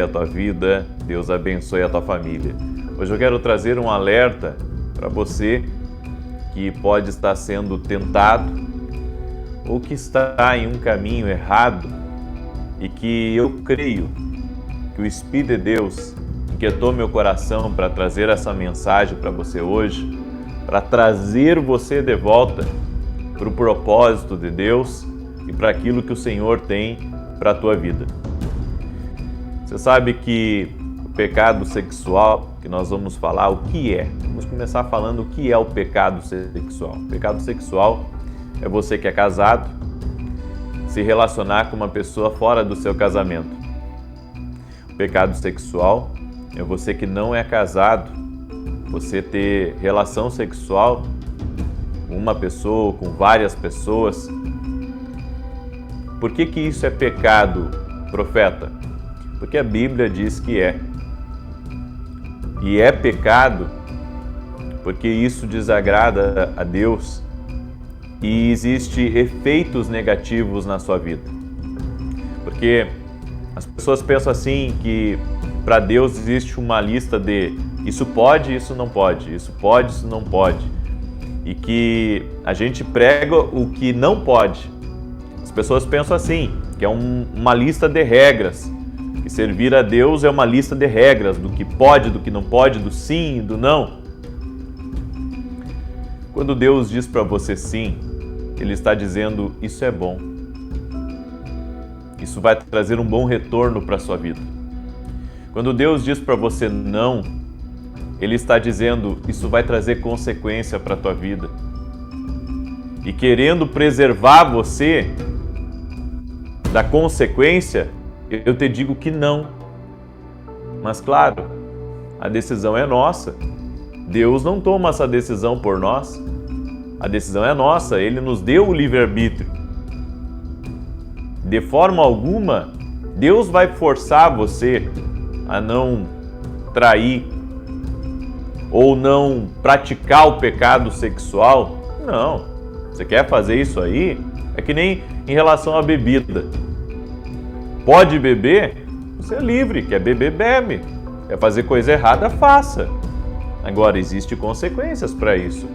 a tua vida, Deus abençoe a tua família. Hoje eu quero trazer um alerta para você que pode estar sendo tentado ou que está em um caminho errado e que eu creio que o Espírito de Deus inquietou meu coração para trazer essa mensagem para você hoje, para trazer você de volta para o propósito de Deus e para aquilo que o Senhor tem para a tua vida. Você sabe que o pecado sexual, que nós vamos falar o que é. Vamos começar falando o que é o pecado sexual. O pecado sexual é você que é casado se relacionar com uma pessoa fora do seu casamento. O pecado sexual é você que não é casado, você ter relação sexual com uma pessoa, com várias pessoas. Por que isso é pecado, profeta? Porque a Bíblia diz que é. E é pecado porque isso desagrada a Deus e existe efeitos negativos na sua vida. Porque as pessoas pensam assim que para Deus existe uma lista de isso pode, isso não pode, isso pode, isso não pode. E que a gente prega o que não pode. As pessoas pensam assim, que é uma lista de regras. Que servir a Deus é uma lista de regras, do que pode, do que não pode, do sim e do não. Quando Deus diz para você sim, Ele está dizendo, isso é bom. Isso vai trazer um bom retorno para a sua vida. Quando Deus diz para você não, Ele está dizendo, isso vai trazer consequência para a tua vida. E querendo preservar você da consequência, eu te digo que não. Mas claro, a decisão é nossa. Deus não toma essa decisão por nós. A decisão é nossa, Ele nos deu o livre-arbítrio. De forma alguma, Deus vai forçar você a não trair ou não praticar o pecado sexual. Não. Você quer fazer isso aí? É que nem em relação à bebida. Pode beber? Você é livre. Quer beber, bebe. Quer fazer coisa errada, faça. Agora, existem consequências para isso.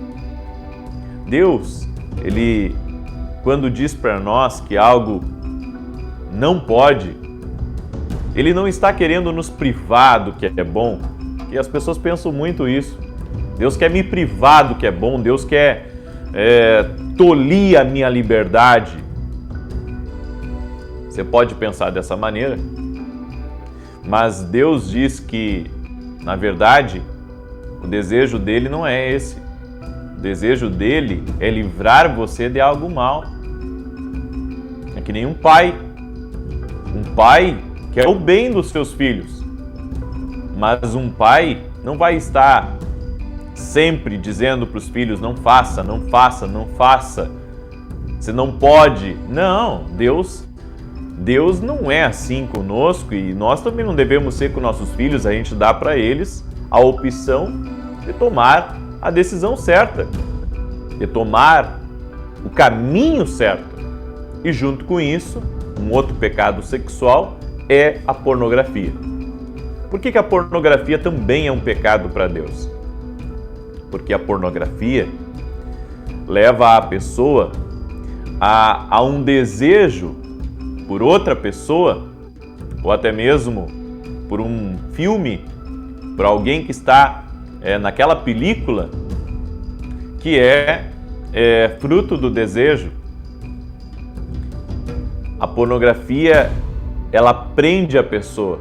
Deus, Ele, quando diz para nós que algo não pode, Ele não está querendo nos privar do que é bom, e as pessoas pensam muito isso. Deus quer me privar do que é bom, Deus quer tolir a minha liberdade. Você pode pensar dessa maneira, mas Deus diz que, na verdade, o desejo dele não é esse. O desejo dele é livrar você de algo mal. É que nem um pai. Um pai quer o bem dos seus filhos, mas um pai não vai estar sempre dizendo para os filhos, não faça, não faça, não faça. Você não pode. Não, Deus não é assim conosco e nós também não devemos ser com nossos filhos. A gente dá para eles a opção de tomar a decisão certa, de tomar o caminho certo. E junto com isso, um outro pecado sexual é a pornografia. Por que a pornografia também é um pecado para Deus? Porque a pornografia leva a pessoa a um desejo por outra pessoa, ou até mesmo por um filme, por alguém que está naquela película, que é fruto do desejo. A pornografia, ela prende a pessoa,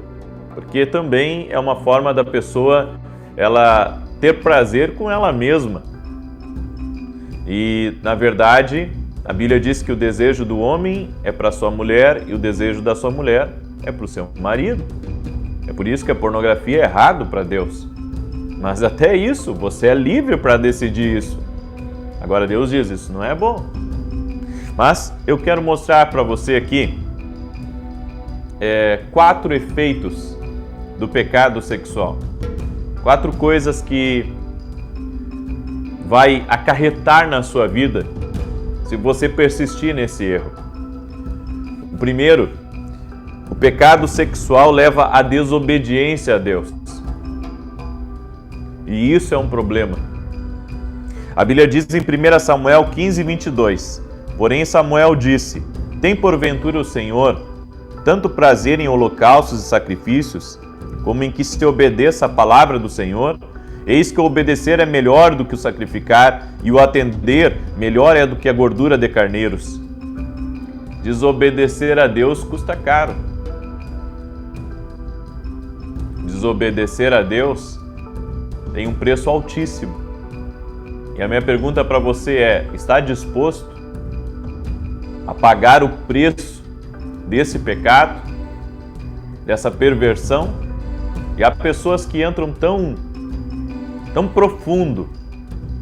porque também é uma forma da pessoa ela ter prazer com ela mesma. E, na verdade, a Bíblia diz que o desejo do homem é para sua mulher e o desejo da sua mulher é para o seu marido. É por isso que a pornografia é errado para Deus. Mas até isso, você é livre para decidir isso. Agora Deus diz, isso não é bom. Mas eu quero mostrar para você aqui 4 efeitos do pecado sexual. 4 coisas que vai acarretar na sua vida se você persistir nesse erro. O primeiro, o pecado sexual leva à desobediência a Deus. E isso é um problema. A Bíblia diz em 1 Samuel 15, 22, porém Samuel disse, tem porventura o Senhor tanto prazer em holocaustos e sacrifícios, como em que se obedeça a palavra do Senhor? Eis que o obedecer é melhor do que o sacrificar, e o atender melhor é do que a gordura de carneiros. Desobedecer a Deus custa caro. Desobedecer a Deus tem um preço altíssimo. E a minha pergunta para você é: está disposto a pagar o preço desse pecado, dessa perversão? E há pessoas que entram tão profundo,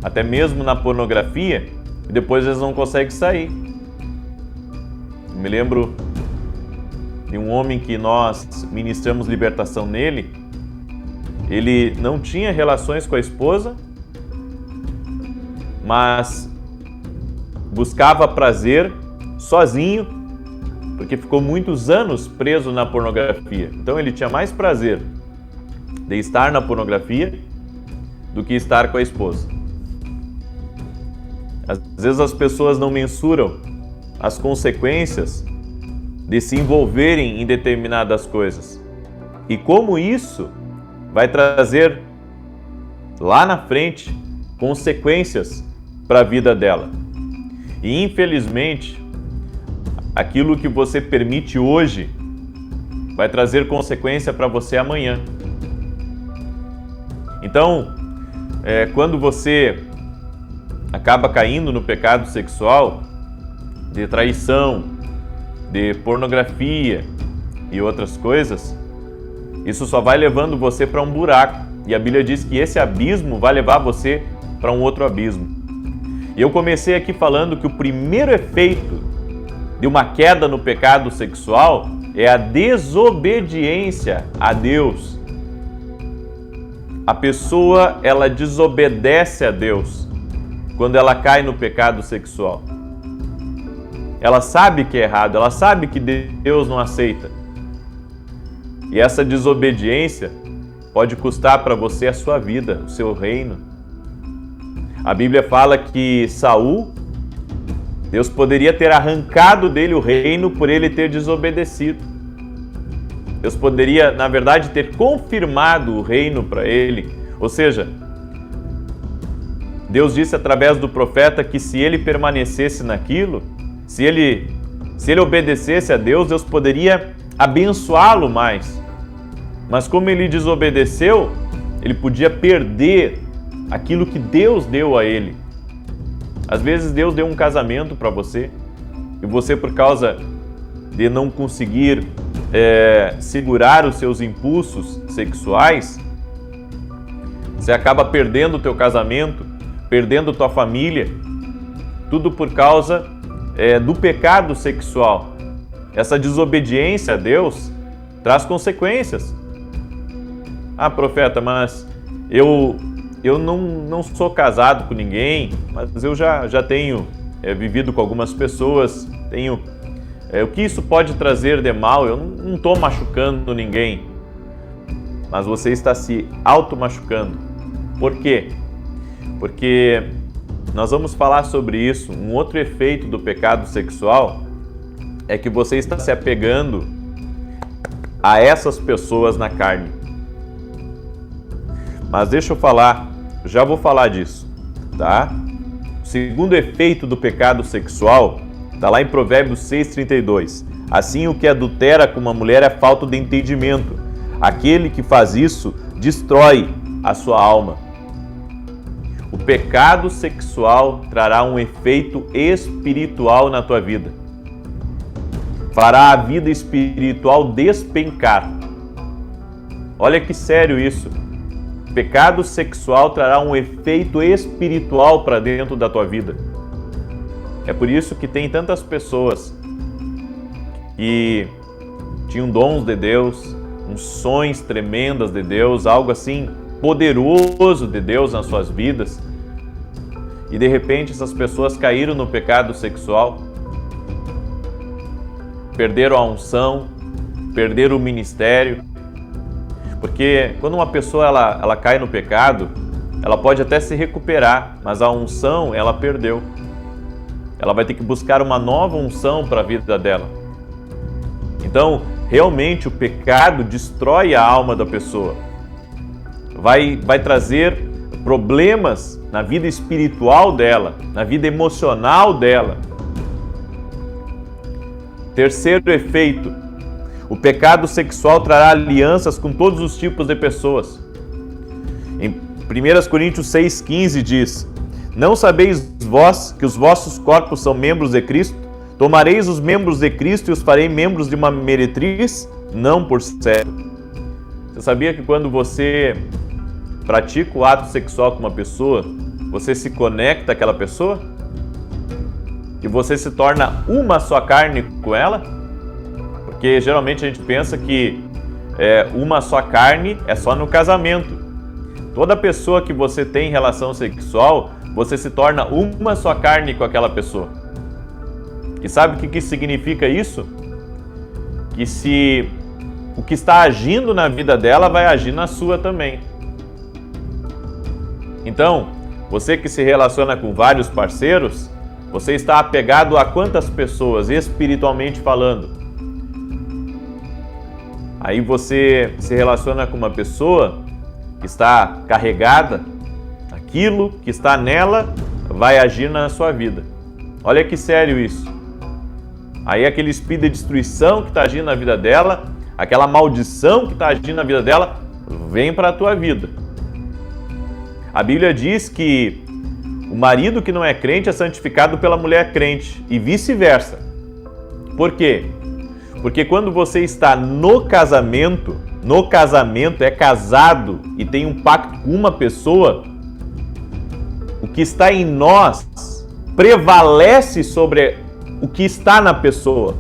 até mesmo na pornografia, e depois eles não conseguem sair. Eu me lembro de um homem que nós ministramos libertação nele. Ele não tinha relações com a esposa, mas buscava prazer sozinho, porque ficou muitos anos preso na pornografia. Então ele tinha mais prazer de estar na pornografia do que estar com a esposa. Às vezes as pessoas não mensuram as consequências de se envolverem em determinadas coisas. E como isso vai trazer lá na frente consequências para a vida dela. E infelizmente, aquilo que você permite hoje vai trazer consequência para você amanhã. Então, quando você acaba caindo no pecado sexual, de traição, de pornografia e outras coisas, isso só vai levando você para um buraco. E a Bíblia diz que esse abismo vai levar você para um outro abismo. E eu comecei aqui falando que o primeiro efeito de uma queda no pecado sexual é a desobediência a Deus. A pessoa, ela desobedece a Deus quando ela cai no pecado sexual. Ela sabe que é errado, ela sabe que Deus não aceita. E essa desobediência pode custar para você a sua vida, o seu reino. A Bíblia fala que Saul, Deus poderia ter arrancado dele o reino por ele ter desobedecido. Deus poderia, na verdade, ter confirmado o reino para ele. Ou seja, Deus disse através do profeta que se ele permanecesse naquilo, se ele obedecesse a Deus, Deus poderia abençoá-lo mais. Mas como ele desobedeceu, ele podia perder aquilo que Deus deu a ele. Às vezes Deus deu um casamento para você, e você, por causa de não conseguir segurar os seus impulsos sexuais, você acaba perdendo o teu casamento, perdendo tua família, tudo por causa do pecado sexual. Essa desobediência a Deus traz consequências. Ah, profeta, mas eu não sou casado com ninguém, mas eu já tenho vivido com algumas pessoas, o que isso pode trazer de mal? Eu não estou machucando ninguém, mas você está se auto-machucando. Por quê? Porque nós vamos falar sobre isso. Um outro efeito do pecado sexual é que você está se apegando a essas pessoas na carne. Mas deixa eu falar, já vou falar disso, tá? O segundo efeito do pecado sexual está lá em Provérbios 6,32. Assim, o que adultera com uma mulher é falta de entendimento. Aquele que faz isso destrói a sua alma. O pecado sexual trará um efeito espiritual na tua vida. Fará a vida espiritual despencar. Olha que sério isso. O pecado sexual trará um efeito espiritual para dentro da tua vida. É por isso que tem tantas pessoas que tinham dons de Deus, unções tremendas de Deus, algo assim poderoso de Deus nas suas vidas, e de repente essas pessoas caíram no pecado sexual, perderam a unção, perder o ministério. Porque quando uma pessoa ela cai no pecado, ela pode até se recuperar, mas a unção ela perdeu. Ela vai ter que buscar uma nova unção para a vida dela. Então, realmente o pecado destrói a alma da pessoa. Vai trazer problemas na vida espiritual dela, na vida emocional dela. Terceiro efeito, o pecado sexual trará alianças com todos os tipos de pessoas. Em 1 Coríntios 6,15 diz: não sabeis vós que os vossos corpos são membros de Cristo? Tomareis os membros de Cristo e os farei membros de uma meretriz? Não por certo. Você sabia que quando você pratica o ato sexual com uma pessoa, você se conecta àquela pessoa? E você se torna uma só carne com ela? Porque geralmente a gente pensa que uma só carne é só no casamento. Toda pessoa que você tem relação sexual, você se torna uma só carne com aquela pessoa. E sabe o que significa isso? Que se o que está agindo na vida dela vai agir na sua também. Então, você que se relaciona com vários parceiros, você está apegado a quantas pessoas, espiritualmente falando? Aí você se relaciona com uma pessoa que está carregada, aquilo que está nela vai agir na sua vida. Olha que sério isso. Aí aquele espírito de destruição que está agindo na vida dela, aquela maldição que está agindo na vida dela, vem para a tua vida. A Bíblia diz que o marido que não é crente é santificado pela mulher crente e vice-versa. Por quê? Porque quando você está no casamento é casado e tem um pacto com uma pessoa, o que está em nós prevalece sobre o que está na pessoa.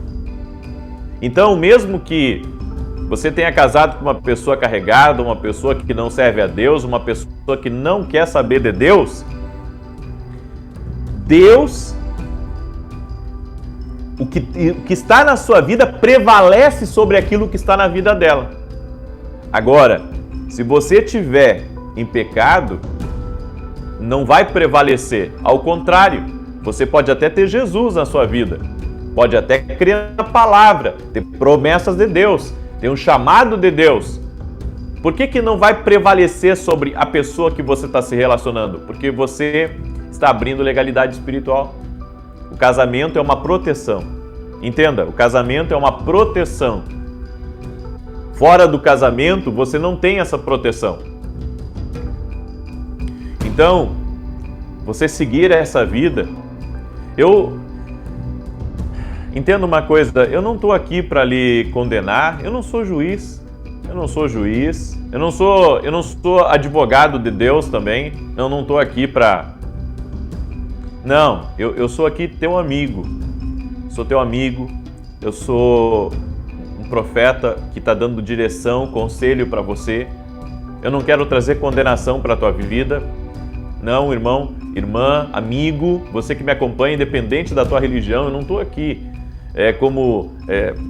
Então, mesmo que você tenha casado com uma pessoa carregada, uma pessoa que não serve a Deus, uma pessoa que não quer saber de Deus, o que está na sua vida prevalece sobre aquilo que está na vida dela. Agora, se você estiver em pecado, não vai prevalecer. Ao contrário, você pode até ter Jesus na sua vida, pode até crer na palavra, ter promessas de Deus, ter um chamado de Deus. Por que não vai prevalecer sobre a pessoa que você está se relacionando? Porque você está abrindo legalidade espiritual. O casamento é uma proteção. Entenda, o casamento é uma proteção. Fora do casamento, você não tem essa proteção. Então, você seguir essa vida, entenda uma coisa, eu não estou aqui para lhe condenar, eu não sou juiz, eu não sou advogado de Deus também, eu não estou aqui para... Não, eu sou aqui teu amigo, eu sou um profeta que está dando direção, conselho para você. Eu não quero trazer condenação para a tua vida. Não, irmão, irmã, amigo, você que me acompanha, independente da tua religião, eu não estou aqui como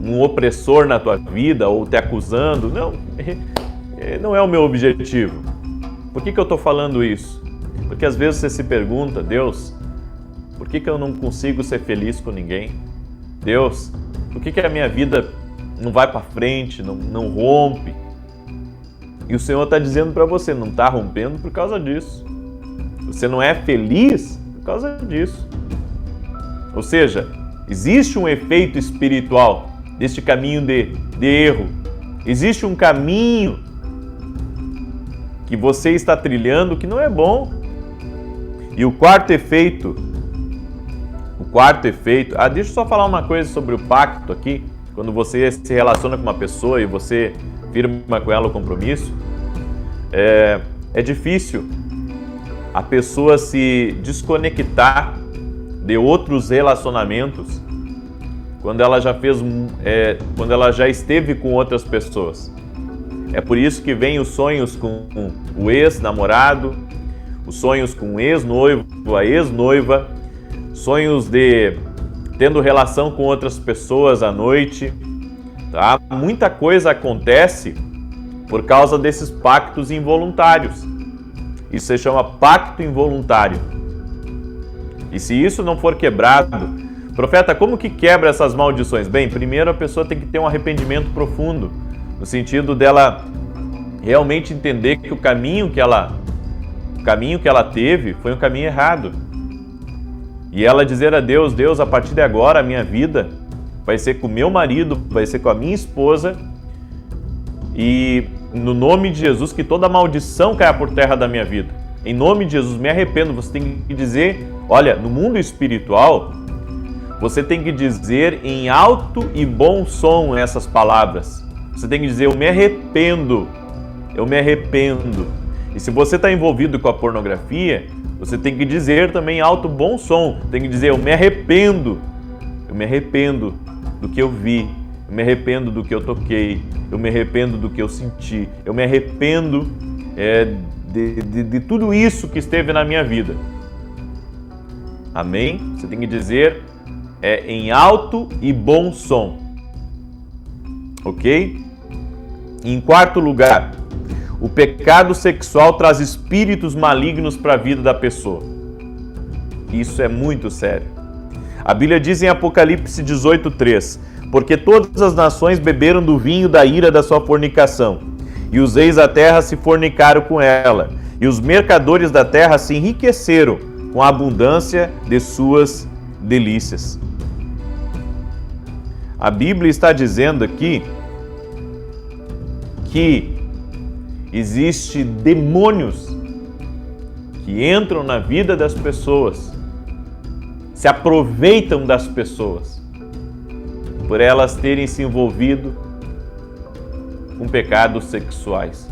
um opressor na tua vida ou te acusando. Não é o meu objetivo. Por que eu estou falando isso? Porque às vezes você se pergunta, Deus, por que eu não consigo ser feliz com ninguém? Deus, por que a minha vida não vai para frente, não rompe? E o Senhor está dizendo para você, não está rompendo por causa disso. Você não é feliz por causa disso. Ou seja, existe um efeito espiritual deste caminho de erro. Existe um caminho que você está trilhando que não é bom. E o quarto efeito... deixa eu só falar uma coisa sobre o pacto aqui. Quando você se relaciona com uma pessoa e você firma com ela o compromisso, é difícil a pessoa se desconectar de outros relacionamentos quando ela já esteve com outras pessoas. É por isso que vem os sonhos com o ex-namorado, os sonhos com o ex-noivo, a ex-noiva, sonhos de tendo relação com outras pessoas à noite, tá? Muita coisa acontece por causa desses pactos involuntários. Isso se chama pacto involuntário. E se isso não for quebrado, profeta, como que quebra essas maldições? Bem, primeiro a pessoa tem que ter um arrependimento profundo, no sentido dela realmente entender que o caminho que ela teve foi um caminho errado. E ela dizer a Deus, Deus, a partir de agora a minha vida vai ser com o meu marido, vai ser com a minha esposa, e no nome de Jesus que toda maldição caia por terra da minha vida. Em nome de Jesus, me arrependo. Você tem que dizer, olha, no mundo espiritual, você tem que dizer em alto e bom som essas palavras. Você tem que dizer, eu me arrependo, eu me arrependo. E se você está envolvido com a pornografia, você tem que dizer também em alto bom som, tem que dizer, eu me arrependo do que eu vi, eu me arrependo do que eu toquei, eu me arrependo do que eu senti, eu me arrependo de tudo isso que esteve na minha vida. Amém? Você tem que dizer em alto e bom som. Ok? Em quarto lugar, o pecado sexual traz espíritos malignos para a vida da pessoa. Isso é muito sério. A Bíblia diz em Apocalipse 18:3, porque todas as nações beberam do vinho da ira da sua fornicação, e os reis da terra se fornicaram com ela, e os mercadores da terra se enriqueceram com a abundância de suas delícias. A Bíblia está dizendo aqui que existem demônios que entram na vida das pessoas, se aproveitam das pessoas, por elas terem se envolvido com pecados sexuais.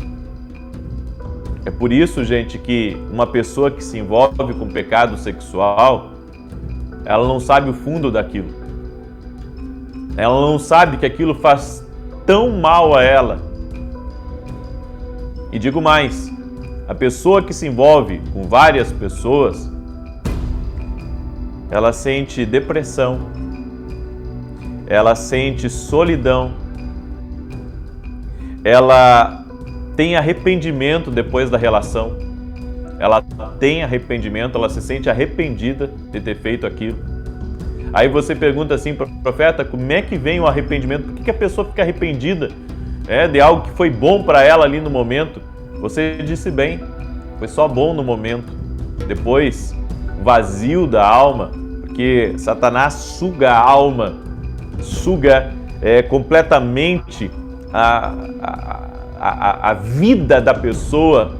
É por isso, gente, que uma pessoa que se envolve com pecado sexual, ela não sabe o fundo daquilo. Ela não sabe que aquilo faz tão mal a ela. E digo mais, a pessoa que se envolve com várias pessoas, ela sente depressão, ela sente solidão, ela tem arrependimento depois da relação, ela tem arrependimento, ela se sente arrependida de ter feito aquilo. Aí você pergunta assim, profeta, como é que vem o arrependimento? Por que a pessoa fica arrependida de algo que foi bom para ela ali no momento? Você disse bem, foi só bom no momento. Depois, vazio da alma, porque Satanás suga a alma, suga completamente a vida da pessoa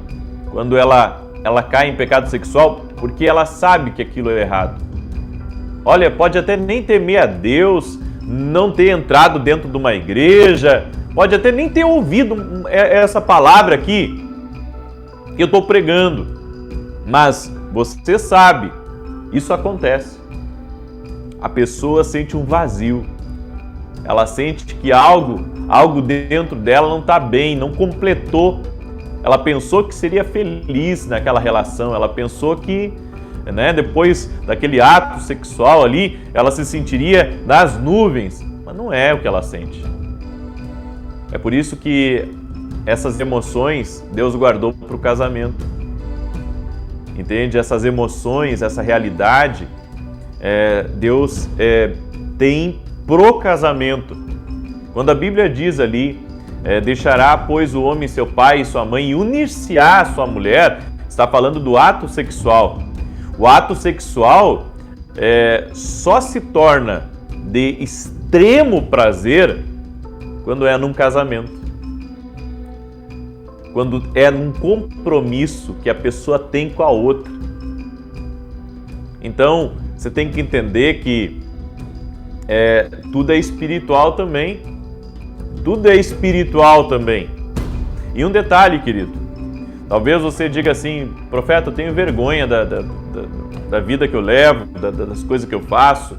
quando ela cai em pecado sexual, porque ela sabe que aquilo é errado. Olha, pode até nem temer a Deus, não ter entrado dentro de uma igreja, pode até nem ter ouvido essa palavra aqui que eu estou pregando, mas você sabe, isso acontece. A pessoa sente um vazio, ela sente que algo dentro dela não está bem, não completou. Ela pensou que seria feliz naquela relação, ela pensou que depois daquele ato sexual ali, ela se sentiria nas nuvens, mas não é o que ela sente. É por isso que essas emoções Deus guardou para o casamento. Entende? Essas emoções, essa realidade, Deus tem pro casamento. Quando a Bíblia diz ali, deixará, pois, o homem seu pai e sua mãe e unir-se-á à sua mulher, está falando do ato sexual. O ato sexual só se torna de extremo prazer quando é num casamento. Quando é num compromisso que a pessoa tem com a outra. Então, você tem que entender que tudo é espiritual também. Tudo é espiritual também. E um detalhe, querido. Talvez você diga assim, profeta, eu tenho vergonha da vida que eu levo, das coisas que eu faço.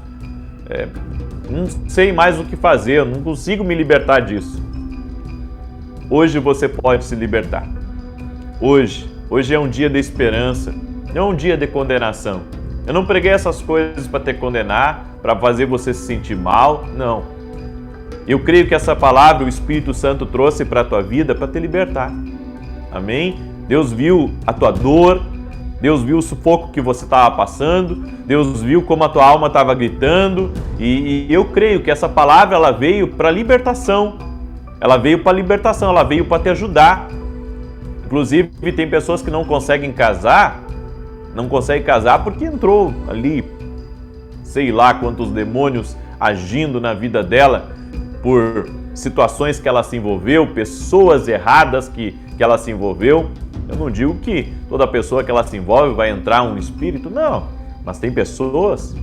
Não sei mais o que fazer, eu não consigo me libertar disso. Hoje você pode se libertar. Hoje é um dia de esperança, não é um dia de condenação. Eu não preguei essas coisas para te condenar, para fazer você se sentir mal, não. Eu creio que essa palavra o Espírito Santo trouxe para a tua vida para te libertar. Amém? Deus viu a tua dor, Deus viu o sufoco que você estava passando, Deus viu como a tua alma estava gritando, e eu creio que essa palavra ela veio para libertação. Ela veio para libertação, ela veio para te ajudar. Inclusive, tem pessoas que não conseguem casar porque entrou ali, sei lá quantos demônios agindo na vida dela por situações que ela se envolveu, pessoas erradas que ela se envolveu. Eu não digo que toda pessoa que ela se envolve vai entrar um espírito, não. Mas tem pessoas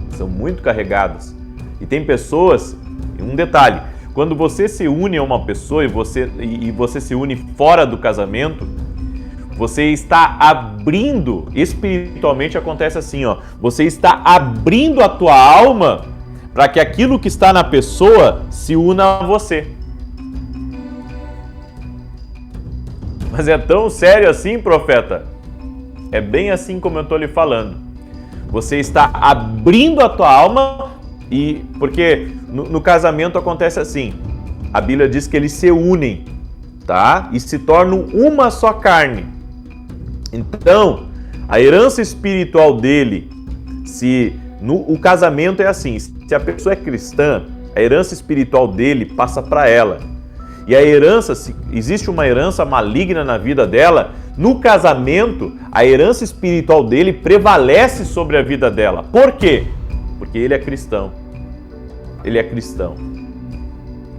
que são muito carregadas. E tem pessoas, um detalhe, quando você se une a uma pessoa e você se une fora do casamento, você está abrindo, espiritualmente acontece assim, ó, você está abrindo a tua alma para que aquilo que está na pessoa se una a você. Mas é tão sério assim, profeta? É bem assim como eu estou lhe falando. Você está abrindo a tua alma porque no casamento acontece assim. A Bíblia diz que eles se unem, tá? E se tornam uma só carne. Então, a herança espiritual dele, o casamento é assim, se a pessoa é cristã, a herança espiritual dele passa para ela. E a herança, se existe uma herança maligna na vida dela, no casamento, a herança espiritual dele prevalece sobre a vida dela. Por quê? Porque ele é cristão. Ele é cristão.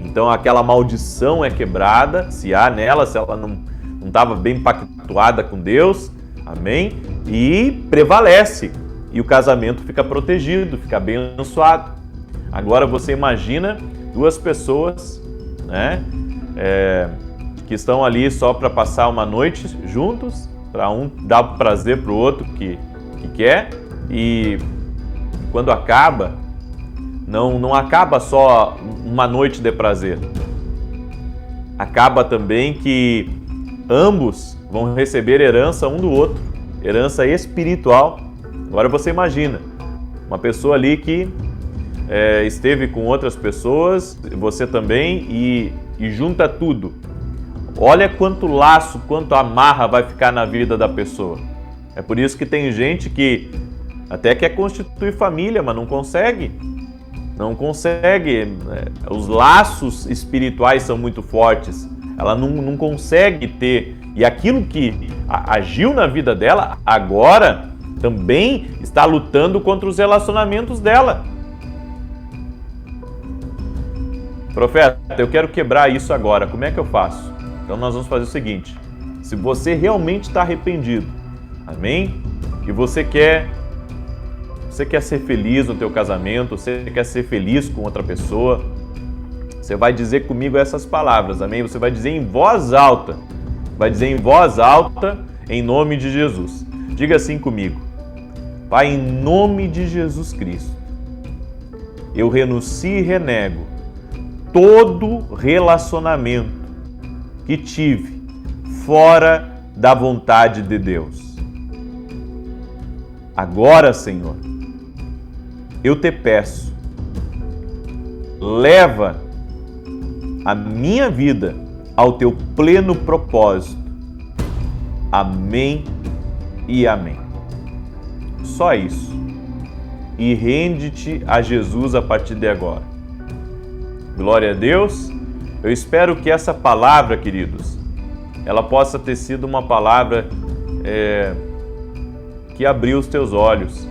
Então aquela maldição é quebrada, se há nela, se ela não estava bem pactuada com Deus, amém? E prevalece. E o casamento fica protegido, fica abençoado. Agora você imagina duas pessoas, né? Que estão ali só para passar uma noite juntos, para um dar prazer para o outro que quer, e quando acaba, não acaba só uma noite de prazer. Acaba também que ambos vão receber herança um do outro, herança espiritual. Agora você imagina, uma pessoa ali que esteve com outras pessoas, você também, e junta tudo. Olha quanto laço, quanto amarra vai ficar na vida da pessoa. É por isso que tem gente que até quer constituir família, mas não consegue. Não consegue. Os laços espirituais são muito fortes. Ela não consegue ter. E aquilo que agiu na vida dela, agora também está lutando contra os relacionamentos dela. Profeta, eu quero quebrar isso agora. Como é que eu faço? Então nós vamos fazer o seguinte. Se você realmente está arrependido, amém? E você quer ser feliz no teu casamento, você quer ser feliz com outra pessoa, você vai dizer comigo essas palavras, amém? Você vai dizer em voz alta. Vai dizer em voz alta, em nome de Jesus. Diga assim comigo. Pai, em nome de Jesus Cristo, eu renuncio e renego todo relacionamento que tive fora da vontade de Deus. Agora, Senhor, eu te peço, leva a minha vida ao teu pleno propósito. Amém e amém. Só isso. E rende-te a Jesus a partir de agora. Glória a Deus. Eu espero que essa palavra, queridos, ela possa ter sido uma palavra que abriu os teus olhos,